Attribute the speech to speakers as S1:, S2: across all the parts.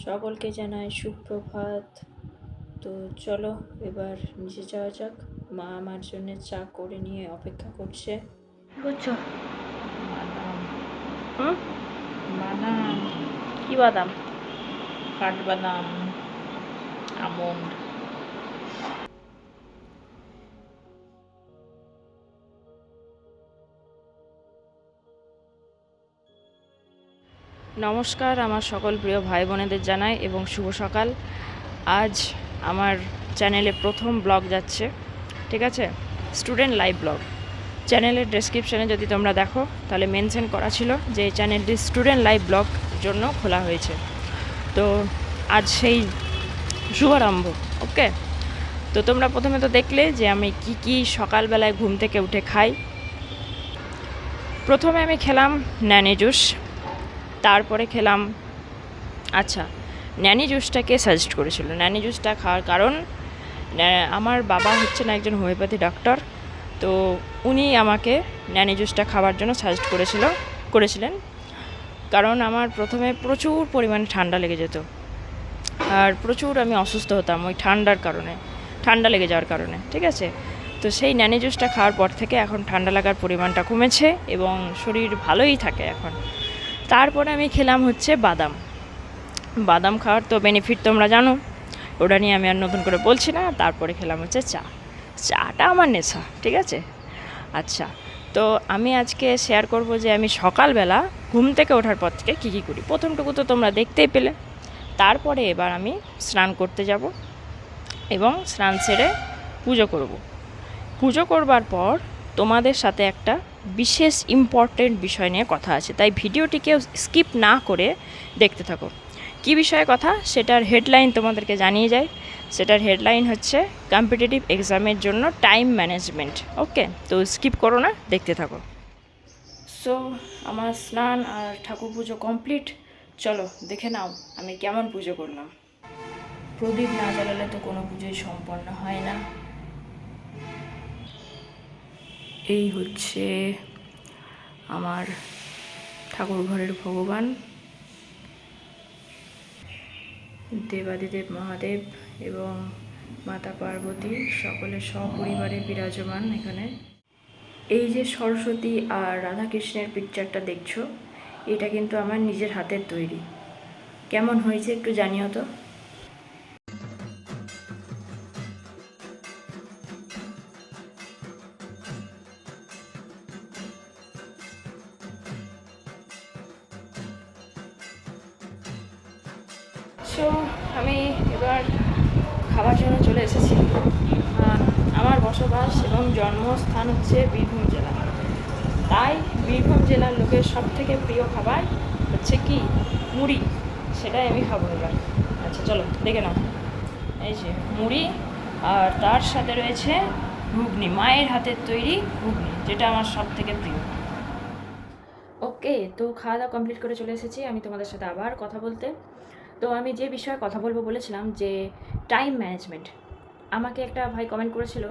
S1: সকলকে জানাই সুপ্রভাত। তো চলো এবার নিচে যাওয়া যাক। মা আমার জন্য চা করে নিয়ে অপেক্ষা করছে।
S2: বুঝছো?
S1: বাদাম।
S2: হুম?
S1: বাদাম,
S2: কি বাদাম?
S1: কাঠবাদাম, আমন্ড। নমস্কার আমার সকল প্রিয় ভাই বোনেদের জানাই এবং শুভ সকাল। আজ আমার চ্যানেলে প্রথম ব্লগ যাচ্ছে, ঠিক আছে? Student live blog. চ্যানেলের ডেসক্রিপশানে যদি তোমরা দেখো তাহলে মেনশন করা ছিল যে এই চ্যানেলটি স্টুডেন্ট লাইভ ব্লগ জন্য খোলা হয়েছে। তো আজ সেই শুভারম্ভ। ওকে, তো তোমরা প্রথমে তো দেখলে যে আমি কি সকালবেলায় ঘুম থেকে উঠে খাই। প্রথমে আমি খেলাম ন্যানি জুস, তারপরে খেলাম ন্যানি জুসটাকে সাজেস্ট করেছিল। ন্যানি জুসটা খাওয়ার কারণ আমার বাবা হচ্ছেন একজন হোমিওপ্যাথি ডক্টর, তো উনি আমাকে ন্যানি জুসটা খাওয়ার জন্য সাজেস্ট করেছিলেন। কারণ আমার প্রথমে প্রচুর পরিমাণে ঠান্ডা লেগে যেত আর প্রচুর আমি অসুস্থ হতাম ওই ঠান্ডা লেগে যাওয়ার কারণে, ঠিক আছে? তো সেই ন্যানি জুসটা খাওয়ার পর থেকে এখন ঠান্ডা লাগার পরিমাণটা কমেছে এবং শরীর ভালোই থাকে এখন। তারপরে আমি খেলাম হচ্ছে বাদাম খাওয়ার তো বেনিফিট তোমরা জানো, ওটা নিয়ে আমি আর নতুন করে বলছি না। তারপরে খেলাম হচ্ছে চাটা আমার নেশা, ঠিক আছে? আচ্ছা, তো আমি আজকে শেয়ার করব যে আমি সকালবেলা ঘুম থেকে ওঠার পর থেকে কী করি। প্রথমটুকু তো তোমরা দেখতেই পেলে। তারপরে এবার আমি স্নান করতে যাব এবং স্নান সেরে পুজো করবার পর তোমাদের সাথে একটা বিশেষ ইম্পর্টেন্ট বিষয় নিয়ে কথা আছে, তাই ভিডিওটিকেও স্কিপ না করে দেখতে থাকো। কী বিষয়ে কথা সেটার হেডলাইন তোমাদেরকে জানিয়ে যায়। সেটার হেডলাইন হচ্ছে কম্পিটিটিভ এক্সামের জন্য টাইম ম্যানেজমেন্ট। ওকে, তো স্কিপ করো না, দেখতে থাকো। সো আমার স্নান আর ঠাকুর পুজো কমপ্লিট। চলো দেখে নাও আমি কেমন পুজো করলাম। প্রদীপ না জ্বালালে তো কোনো পুজোই সম্পন্ন হয় না। এই হচ্ছে আমার ঠাকুর ঘরের ভগবান, দেবাদিদেব মহাদেব এবং মাতা পার্বতী সকলে সপরিবারে বিরাজমান এখানে। এই যে সরস্বতী আর রাধাকৃষ্ণের পিকচারটা দেখছো, এটা কিন্তু আমার নিজের হাতের তৈরি। কেমন হয়েছে একটু জানিও তো। সো আমি এবার খাবার জন্য চলে এসেছি। আমার বসবাস এবং জন্মস্থান হচ্ছে বীরভূম জেলা, তাই বীরভূম জেলার লোকের সব থেকে প্রিয় খাবার হচ্ছে কি মুড়ি। সেটাই আমি খাবো এবার। আচ্ছা চলো দেখে নাও। এই যে মুড়ি, আর তার সাথে রয়েছে ঘুগনি, মায়ের হাতের তৈরি ঘুগনি, যেটা আমার সব থেকে প্রিয়। ওকে, তো খাওয়া দাওয়া কমপ্লিট করে চলে এসেছি আমি তোমাদের সাথে আবার কথা বলতে। তো আমি যে বিষয়ে কথা বলবো বলেছিলাম যে টাইম ম্যানেজমেন্ট। আমাকে একটা ভাই কমেন্ট করেছিল,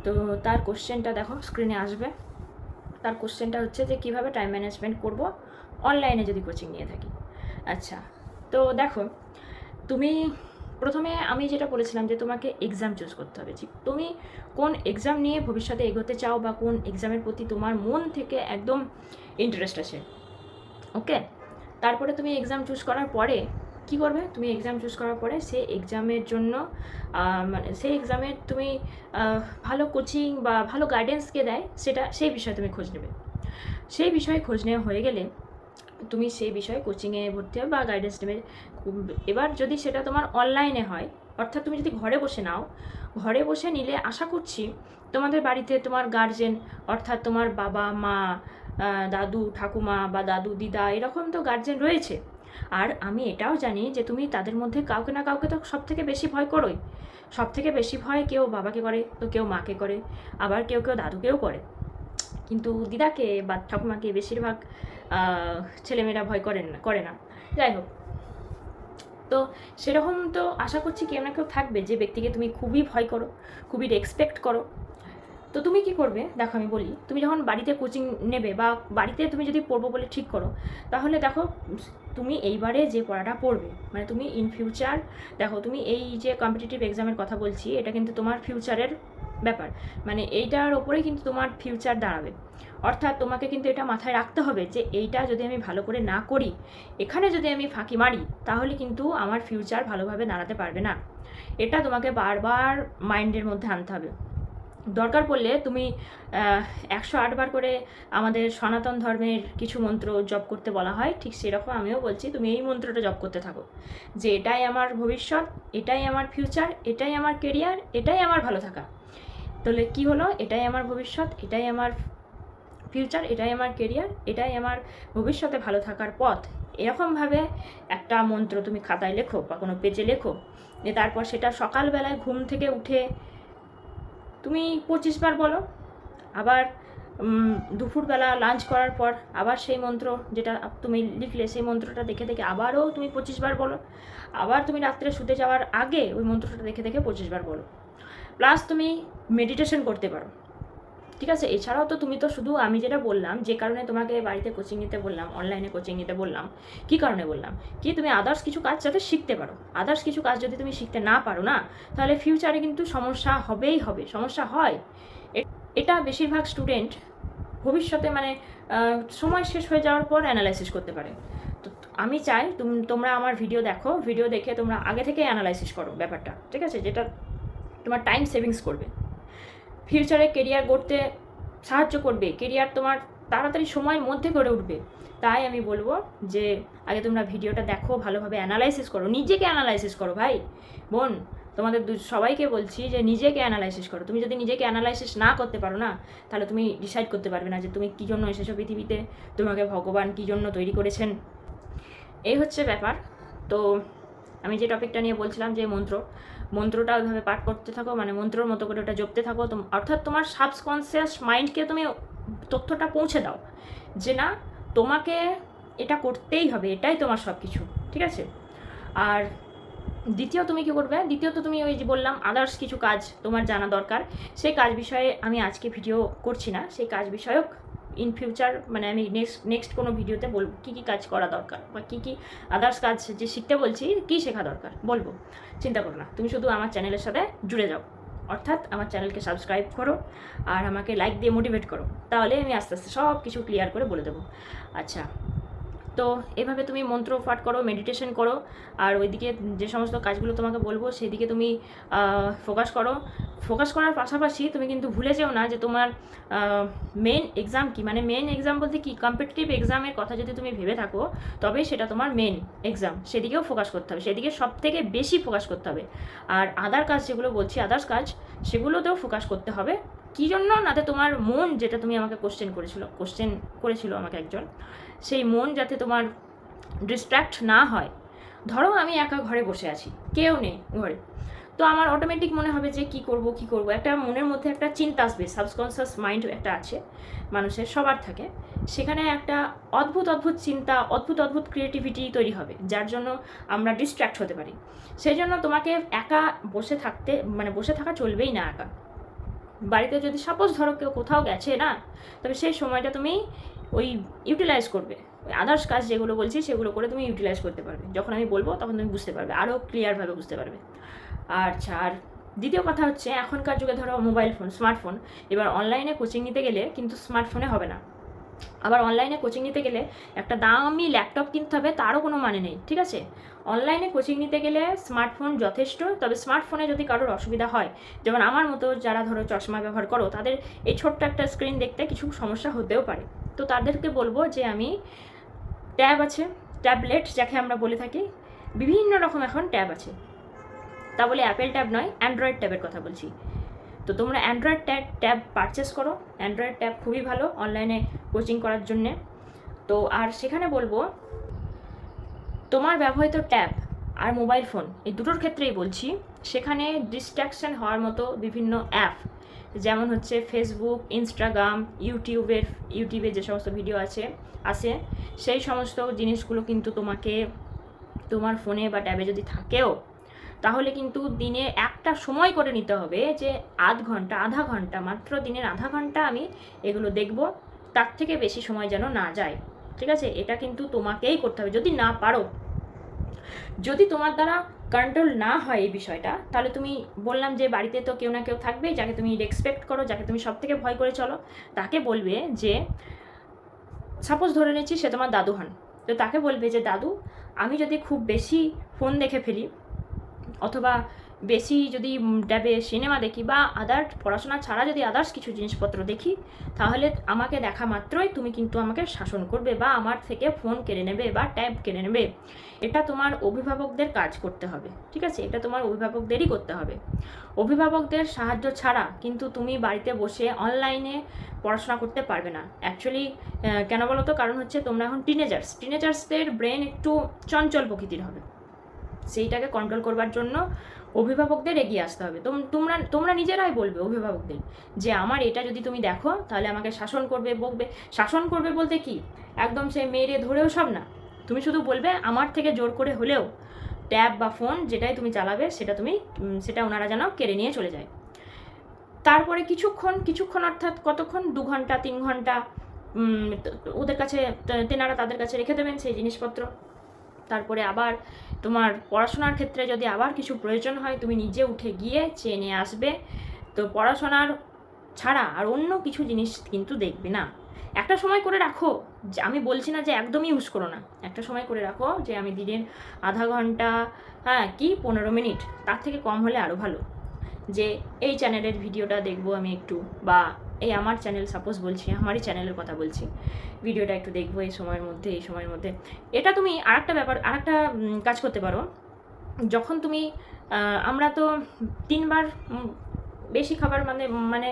S1: তো তার কোশ্চেনটা দেখো স্ক্রিনে আসবে। তার কোশ্চেনটা হচ্ছে যে কীভাবে টাইম ম্যানেজমেন্ট করব অনলাইনে যদি কোচিং নিয়ে থাকি। আচ্ছা, তো দেখো, তুমি প্রথমে আমি যেটা বলেছিলাম যে তোমাকে এক্সাম চুজ করতে হবে, তুমি কোন এক্সাম নিয়ে ভবিষ্যতে এগোতে চাও বা কোন এক্সামের প্রতি তোমার মন থেকে একদম ইন্টারেস্ট আছে। ওকে, তারপরে তুমি এক্সাম চুজ করার পরে কী করবে? তুমি এক্সাম চুজ করার পরে সেই এক্সামের জন্য মানে সেই এক্সামের তুমি ভালো কোচিং বা ভালো গাইডেন্স কে দেয় সেই বিষয়ে তুমি খোঁজ নেবে। সেই বিষয়ে খোঁজ নেওয়া হয়ে গেলে তুমি সেই বিষয়ে কোচিংয়ে ভর্তি হবে বা গাইডেন্স নেবে। এবার যদি সেটা তোমার অনলাইনে হয়, অর্থাৎ তুমি যদি ঘরে বসে নাও, ঘরে বসে নিলে আশা করছি তোমাদের বাড়িতে তোমার গার্জেন, অর্থাৎ তোমার বাবা মা, দাদু ঠাকুমা বা দাদু দিদা, এরকম তো গার্জেন রয়েছে। আর আমি এটাও জানি যে তুমি তাদের মধ্যে কাউকে না কাউকে তো সব থেকে বেশি ভয় করোই। সব থেকে বেশি ভয় কেউ বাবাকে করে, তো কেউ মাকে করে, আবার কেউ দাদুকেও করে। কিন্তু দিদাকে বা ঠাকুমাকে বেশিরভাগ ছেলেমেয়েরা ভয় করে না। যাই হোক, তো সেরকম তো আশা করছি কেউ না কেউ থাকবে যে ব্যক্তিকে তুমি খুবই ভয় করো, খুবই রেসপেক্ট করো। তো তুমি কি করবে দেখো, আমি বলি, তুমি যখন বাড়িতে কোচিং নেবে বা বাড়িতে তুমি যদি পড়বো বলে ঠিক করো, তাহলে দেখো তুমি এইবারে যে পড়াটা পড়বে, মানে তুমি ইন ফিউচার, দেখো তুমি এই যে কম্পিটিটিভ এক্সামের কথা বলছি, এটা কিন্তু তোমার ফিউচারের ব্যাপার, মানে এইটার ওপরেই কিন্তু তোমার ফিউচার দাঁড়াবে। অর্থাৎ তোমাকে কিন্তু এটা মাথায় রাখতে হবে যে এইটা যদি আমি ভালো করে না করি, এখানে যদি আমি ফাঁকি মারি, তাহলে কিন্তু আমার ফিউচার ভালোভাবে দাঁড়াতে পারবে না। এটা তোমাকে বারবার মাইন্ডের মধ্যে আনতে হবে। দরকার পড়লে তুমি 108 বার করে আমাদের সনাতন ধর্মের কিছু মন্ত্র জপ করতে বলা হয়, ঠিক সেরকম আমিও বলছি তুমি এই মন্ত্রটা জপ করতে থাকো, যে এটাই আমার ভবিষ্যৎ, এটাই আমার ফিউচার, এটাই আমার কেরিয়ার, এটাই আমার ভালো থাকা। তাহলে কি হলো, এটাই আমার ভবিষ্যৎ, এটাই আমার ফিউচার, এটাই আমার কেরিয়ার, এটাই আমার ভবিষ্যতে ভালো থাকার পথ। এরকমভাবে একটা মন্ত্র তুমি খাতায় লেখো বা কোনো পেজে লেখো, তারপর সেটা সকালবেলায় ঘুম থেকে উঠে তুমি 25 বার বলো। আবার দুপুরবেলা লাঞ্চ করার পর আবার সেই মন্ত্র যেটা তুমি লিখলে সেই মন্ত্রটা দেখে দেখে আবারও তুমি 25 বার বলো। আবার তুমি রাত্রে শুতে যাওয়ার আগে ওই মন্ত্রটা দেখে দেখে 25 বার বলো। প্লাস তুমি মেডিটেশন করতে পারো, ঠিক আছে। এছাড়াও তো তুমি তো শুধু আমি যেটা বললাম, যে কারণে তোমাকে বাড়িতে কোচিং নিতে বললাম, অনলাইনে কোচিং নিতে বললাম, কী কারণে বললাম, কি তুমি আদার্স কিছু কাজ যাতে শিখতে পারো। আদার্স কিছু কাজ যদি তুমি শিখতে না পারো না, তাহলে ফিউচারে কিন্তু সমস্যা হবেই হবে, সমস্যা হয়। এটা বেশিরভাগ স্টুডেন্ট ভবিষ্যতে মানে সময় শেষ হয়ে যাওয়ার পর অ্যানালাইসিস করতে পারে। তো আমি চাই তোমরা আমার ভিডিও দেখো, ভিডিও দেখে তোমরা আগে থেকে অ্যানালাইসিস করো ব্যাপারটা, ঠিক আছে, যেটা তোমার টাইম সেভিংস করবে, ফিউচারে কেরিয়ার গড়তে সাহায্য করবে, কেরিয়ার তোমার তাড়াতাড়ি সময়ের মধ্যে গড়ে উঠবে। তাই আমি বলবো যে আগে তোমরা ভিডিওটা দেখো, ভালোভাবে অ্যানালাইসিস করো, নিজেকে অ্যানালাইসিস করো ভাই বোন, তোমাদের সবাইকে বলছি যে নিজেকে অ্যানালাইসিস করো। তুমি যদি নিজেকে অ্যানালাইসিস না করতে পারো না, তাহলে তুমি ডিসাইড করতে পারবে না যে তুমি কী জন্য এসেছো পৃথিবীতে, তোমাকে ভগবান কী জন্য তৈরি করেছেন। এই হচ্ছে ব্যাপার। তো আমি যে টপিকটা নিয়ে বলছিলাম, যে মন্ত্রটা ওইভাবে পাঠ করতে থাকো, মানে মন্ত্রর মতো করে ওটা জপতে থাকো, অর্থাৎ তোমার সাবকনসিয়াস মাইন্ডকে তুমি তথ্যটা পৌঁছে দাও যে না, তোমাকে এটা করতেই হবে, এটাই তোমার সব কিছু, ঠিক আছে। আর দ্বিতীয় তুমি কী করবে, দ্বিতীয়ত তুমি ওই যে বললাম আদার্স কিছু কাজ তোমার জানা দরকার, সেই কাজ বিষয়ে আমি আজকে ভিডিও করছি না, সেই কাজ বিষয়ক ইন ফিউচার মানে আমি নেক্সট কোনো ভিডিওতে বলবো কী কী কাজ করা দরকার, বা কী কী আদার্স কাজ যে শিখতে বলছি, কী শেখা দরকার বলবো। চিন্তা করো না, তুমি শুধু আমার চ্যানেলের সাথে জুড়ে যাও, অর্থাৎ আমার চ্যানেলকে সাবস্ক্রাইব করো আর আমাকে লাইক দিয়ে মোটিভেট করো, তাহলে আমি আস্তে আস্তে সব কিছু ক্লিয়ার করে বলে দেবো। আচ্ছা, তো এভাবে তুমি মন্ত্র পাঠ করো, মেডিটেশন করো, আর ওইদিকে যে সমস্ত কাজগুলো তোমাকে বলবো সেদিকে তুমি ফোকাস করো। ফোকাস করার পাশাপাশি তুমি কিন্তু ভুলে যেও না যে তোমার মেন এক্সাম কী, মানে মেন এক্সাম বলতে কি, কম্পিটিটিভ এক্সামের কথা যদি তুমি ভেবে থাকো, তবে সেটা তোমার মেন এক্সাম, সেদিকেও ফোকাস করতে হবে, সেদিকে সব থেকে বেশি ফোকাস করতে হবে। আর আদার কাজ যেগুলো বলছি, আদার্স কাজ, সেগুলোতেও ফোকাস করতে হবে। কী জন্য নাতে তোমার মন, যেটা তুমি আমাকে কোশ্চেন করেছিল আমাকে একজন, সেই মন যাতে তোমার ডিস্ট্র্যাক্ট না হয়। ধরো আমি একা ঘরে বসে আছি, কেউ নেই ঘরে, তো আমার অটোমেটিক মনে হবে যে কী করব, একটা মনের মধ্যে একটা চিন্তা আসবে, সাবকনসিয়াস মাইন্ড একটা আছে মানুষের, সবার থাকে, সেখানে একটা অদ্ভুত চিন্তা, অদ্ভুত ক্রিয়েটিভিটি তৈরি হবে, যার জন্য আমরা ডিস্ট্র্যাক্ট হতে পারি। সেই জন্য তোমাকে একা বসে থাকা চলবেই না। একা বাড়িতে যদি সাপোজ ধরো কেউ কোথাও গেছে না, তবে সেই সময়টা তুমি ওই ইউটিলাইজ করবে, ওই আদার্স কাজ যেগুলো বলছি সেগুলো করে তুমি ইউটিলাইজ করতে পারবে। যখন আমি বলবো তখন তুমি বুঝতে পারবে, আরও ক্লিয়ারভাবে বুঝতে পারবে। আচ্ছা, আর দ্বিতীয় কথা হচ্ছে, এখনকার যুগে ধরো মোবাইল ফোন, স্মার্টফোন, এবার অনলাইনে কোচিং নিতে গেলে কিন্তু স্মার্টফোনে হবে না। আবার অনলাইনে কোচিং নিতে গেলে একটা দামি ল্যাপটপ কিনতে হবে, তারও কোনো মানে নেই, ঠিক আছে। অনলাইনে কোচিং নিতে গেলে স্মার্টফোন যথেষ্ট। তবে স্মার্টফোনে যদি কারোর অসুবিধা হয়, যেমন আমার মতো যারা ধরো চশমা ব্যবহার করো, তাদের এই ছোট্ট একটা স্ক্রিন দেখতে কিছু সমস্যা হতেও পারে, তো তাদেরকে বলবো যে আমি ট্যাব আছে, ট্যাবলেট যাকে আমরা বলে থাকি, বিভিন্ন রকম এখন ট্যাব আছে, তা বলে অ্যাপেল ট্যাব নয়, অ্যান্ড্রয়েড ট্যাবের কথা বলছি। তো তোমরা অ্যান্ড্রয়েড ট্যাব পারচেস করো, অ্যান্ড্রয়েড ট্যাব খুবই ভালো অনলাইনে কোচিং করার জন্যে। তো আর সেখানে বলবো, তোমার ব্যবহৃত ট্যাব আর মোবাইল ফোন এই দুটোর ক্ষেত্রেই বলছি, সেখানে ডিস্ট্র্যাকশন হওয়ার মতো বিভিন্ন অ্যাপ, যেমন হচ্ছে ফেসবুক, ইনস্টাগ্রাম, ইউটিউবে যে সমস্ত ভিডিও আসে সেই সমস্ত জিনিসগুলো কিন্তু তোমাকে তোমার ফোনে বা ট্যাবে যদি থাকেও, তাহলে কিন্তু দিনে একটা সময় করে নিতে হবে যে আধা ঘন্টা, মাত্র দিনের আধা ঘন্টা আমি এগুলো দেখব, তার থেকে বেশি সময় যেন না যায়। ঠিক আছে? এটা কিন্তু তোমাকেই করতে হবে। যদি না পারো, যদি তোমার দ্বারা কন্ট্রোল না হয় এই বিষয়টা, তাহলে তুমি বললাম যে বাড়িতে তো কেউ না কেউ থাকবে যাকে তুমি রেসপেক্ট করো, যাকে তুমি সব থেকে ভয় করে চলো, তাকে বলবে যে, সাপোজ ধরে নিচ্ছি সে তোমার দাদু হন, তো তাকে বলবে যে দাদু, আমি যদি খুব বেশি ফোন দেখে ফেলি, অথবা বেশি যদি ট্যাবে সিনেমা দেখি, বা আদার্স পড়াশোনা ছাড়া যদি আদার্স কিছু জিনিসপত্র দেখি, তাহলে আমাকে দেখা মাত্রই তুমি কিন্তু আমাকে শাসন করবে, বা আমার থেকে ফোন কেড়ে নেবে বা ট্যাব কেড়ে নেবে। এটা তোমার অভিভাবকদের কাজ করতে হবে, ঠিক আছে? এটা তোমার অভিভাবকদেরই করতে হবে। অভিভাবকদের সাহায্য ছাড়া কিন্তু তুমি বাড়িতে বসে অনলাইনে পড়াশোনা করতে পারবে না। অ্যাকচুয়ালি কেন বলো তো? কারণ হচ্ছে তোমরা এখন টিনেজার্সদের ব্রেন একটু চঞ্চল প্রকৃতির হবে। সেইটাকে কন্ট্রোল করবার জন্য অভিভাবকদের এগিয়ে আসতে হবে। তোমরা নিজেরাই বলবে অভিভাবকদের যে আমার এটা যদি তুমি দেখো তাহলে আমাকে শাসন করবে, বকবে। শাসন করবে বলতে কি, একদম সে মেরে ধরেও সব না, তুমি শুধু বলবে আমার থেকে জোর করে হলেও ট্যাব বা ফোন যেটাই তুমি চালাবে সেটা ওনারা যেন কেড়ে নিয়ে চলে যায়। তারপরে কিছুক্ষণ অর্থাৎ কতক্ষণ, 2 ঘন্টা 3 ঘন্টা ওদের কাছে, তেনারা তাদের কাছে রেখে দেবেন সেই জিনিসপত্র। তারপরে আবার তোমার পড়াশোনার ক্ষেত্রে যদি আবার কিছু প্রয়োজন হয়, তুমি নিজে উঠে গিয়ে চেয়ে নিয়ে আসবে। তো পড়াশোনার ছাড়া আর অন্য কিছু জিনিস কিন্তু দেখবে না। একটা সময় করে রাখো, যে আমি বলছি না যে একদমই ইউজ করো না, একটা সময় করে রাখো যে আমি দিনের আধা ঘন্টা, হ্যাঁ কি 15 মিনিট, তার থেকে কম হলে আরও ভালো, যে এই চ্যানেলের ভিডিওটা দেখবো আমি একটু, বা এই আমার চ্যানেল, সাপোজ বলছি আমারই চ্যানেলের কথা বলছি, ভিডিওটা একটু দেখবো এই সময়ের মধ্যে। এটা তুমি আরেকটা কাজ করতে পারো। যখন তুমি আমরা তো 3 বার বেশি খাবার মানে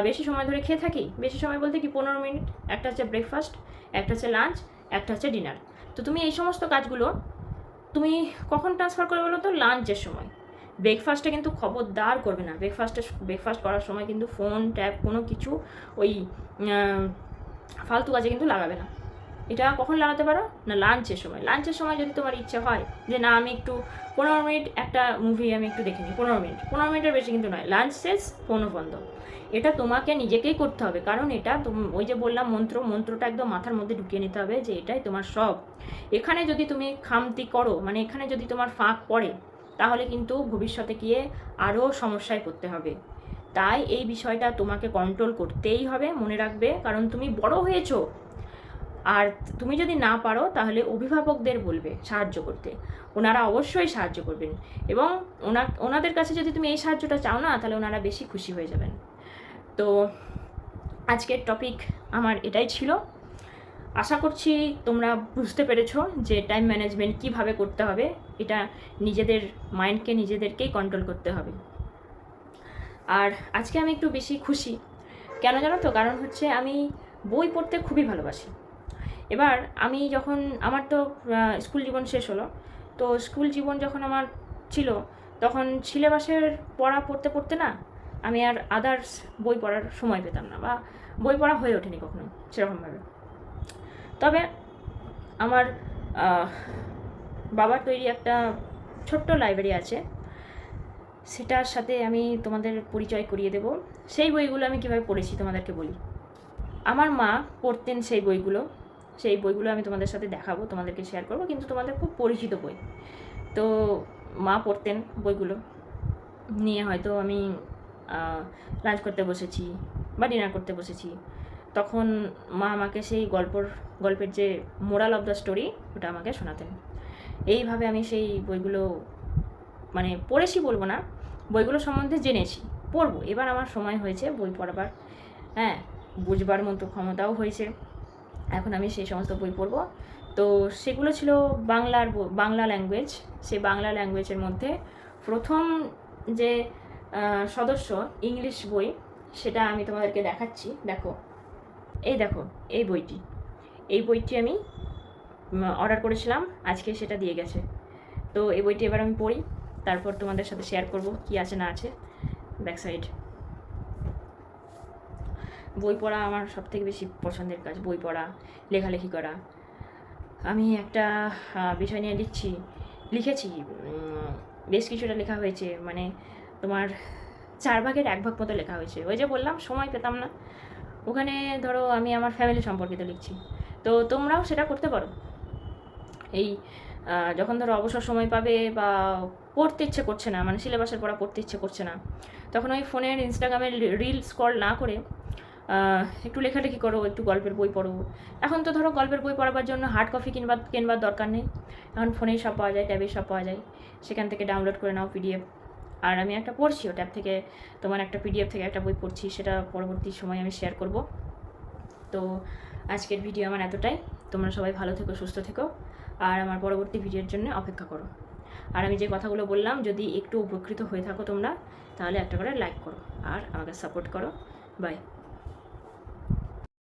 S1: বেশি সময় ধরে খেয়ে থাকি। বেশি সময় বলতে কি 15 মিনিট। একটা হচ্ছে ব্রেকফাস্ট, একটা হচ্ছে লাঞ্চ, একটা হচ্ছে ডিনার। তো তুমি এই সমস্ত কাজগুলো তুমি কখন ট্রান্সফার করে বলো তো? লাঞ্চের সময়। ব্রেকফাস্টে কিন্তু খবরদার করবে না। ব্রেকফাস্ট করার সময় কিন্তু ফোন ট্যাব কোনো কিছু ওই ফালতু কাজে কিন্তু লাগাবে না। এটা কখন লাগাতে পারো না? লাঞ্চের সময় যদি তোমার ইচ্ছা হয় যে না আমি একটু 15 মিনিট একটা মুভি আমি একটু দেখে নিই, 15 মিনিটের বেশি কিন্তু নয়, লাঞ্চ শেষ ফোনও বন্ধ। এটা তোমাকে নিজেকেই করতে হবে, কারণ এটা ওই যে বললাম মন্ত্রটা একদম মাথার মধ্যে ঢুকিয়ে নিতে হবে যে এটাই তোমার সব। এখানে যদি তুমি খামতি করো, মানে এখানে যদি তোমার ফাঁক পড়ে, তাহলে কিন্তু ভবিষ্যতে গিয়ে আরও সমস্যায় পড়তে হবে। তাই এই বিষয়টা তোমাকে কন্ট্রোল করতেই হবে, মনে রাখবে, কারণ তুমি বড় হয়েছো। আর তুমি যদি না পারো তাহলে অভিভাবকদের বলবে সাহায্য করতে, ওনারা অবশ্যই সাহায্য করবেন। এবং ওনাদের কাছে যদি তুমি এই সাহায্যটা চাও না, তাহলে ওনারা বেশি খুশি হয়ে যাবেন। তো আজকের টপিক আমার এটাই ছিল। আশা করছি তোমরা বুঝতে পেরেছো যে টাইম ম্যানেজমেন্ট কীভাবে করতে হবে। এটা নিজেদের মাইন্ডকে নিজেদেরকেই কন্ট্রোল করতে হবে। আর আজকে আমি একটু বেশি খুশি কেন জানো তো? কারণ হচ্ছে আমি বই পড়তে খুবই ভালোবাসি। এবার আমি যখন, আমার তো স্কুল জীবন শেষ হলো, তো স্কুল জীবন যখন আমার ছিল, তখন সিলেবাসের পড়তে পড়তে না আমি আর আদার্স বই পড়ার সময় পেতাম না, বা বই পড়া হয়ে ওঠেনি কখনো সেরকমভাবে। তবে আমার বাবার তৈরি একটা ছোট্ট লাইব্রেরি আছে, সেটার সাথে আমি তোমাদের পরিচয় করিয়ে দেব। সেই বইগুলো আমি কীভাবে পড়েছি তোমাদেরকে বলি। আমার মা পড়তেন সেই বইগুলো আমি তোমাদের সাথে দেখাবো, তোমাদেরকে শেয়ার করবো, কিন্তু তোমাদের খুব পরিচিত বই। তো মা পড়তেন বইগুলো নিয়ে, হয়তো আমি লাঞ্চ করতে বসেছি বা ডিনার করতে বসেছি, তখন মা আমাকে সেই গল্পের যে মোরাল অফ দ্য স্টোরি ওটা আমাকে শোনাতেন। এইভাবে আমি সেই বইগুলো মানে পড়েছি বলবো না, বইগুলো সম্বন্ধে জেনেছি, পড়বো। এবার আমার সময় হয়েছে বই পড়বার, হ্যাঁ, বুঝবার মতো ক্ষমতাও হয়েছে, এখন আমি সেই সমস্ত বই পড়বো। তো সেগুলো ছিল বাংলা ল্যাঙ্গুয়েজ। সেই বাংলা ল্যাঙ্গুয়েজের মধ্যে প্রথম যে সদস্য ইংলিশ বই, সেটা আমি তোমাদেরকে দেখাচ্ছি। দেখো এই বইটি আমি অর্ডার করেছিলাম, আজকে সেটা দিয়ে গেছে। তো এই বইটি এবার আমি পড়ি, তারপর তোমাদের সাথে শেয়ার করব কি আছে না আছে। Back side. বই পড়া আমার সবথেকে বেশি পছন্দের কাজ, বই পড়া, লেখালেখি করা। আমি একটা বিষয় নিয়ে লিখেছি, বেশ কিছুটা লেখা হয়েছে, মানে তোমার 4 ভাগের 1 ভাগ মতো লেখা হয়েছে। ওই যে বললাম সময় পেতাম না, ওখানে ধরো আমি আমার ফ্যামিলি সম্পর্কিত লিখছি। তো তো তোমরাও সেটা করতে পারো। এই যখন ধরো অবসর সময় পাবে বা পড়তে ইচ্ছে করছে না, মানে সিলেবাসের পড়া পড়তে ইচ্ছে করছে না, তখন ওই ফোনের ইনস্টাগ্রামের রিল স্ক্রল না করে একটু লেখালেখি করো, একটু গল্পের বই পড়ো। এখন তো ধরো গল্পের বই পড়াবার জন্য হার্ড কপি কিনবার দরকার নেই, এখন ফোনেই সব পাওয়া যায়, ট্যাবে সব পাওয়া যায়, সেখান থেকে ডাউনলোড করে নাও পিডিএফ। আর আমি একটা পড়ছিও ট্যাব থেকে, তোমার একটা পিডিএফ থেকে একটা বই পড়ছি, সেটা পরবর্তী সময় আমি শেয়ার করব। তো আজকের ভিডিও আমার এতটাই। তোমরা সবাই ভালো থেকো, সুস্থ থেকো, আর আমার পরবর্তী ভিডিওর জন্য অপেক্ষা করো। আর আমি যে কথাগুলো বললাম, যদি একটু উপকৃত হয়ে থাকো তোমরা, তাহলে একটা করে লাইক করো আর আমাকে সাপোর্ট করো। বাই।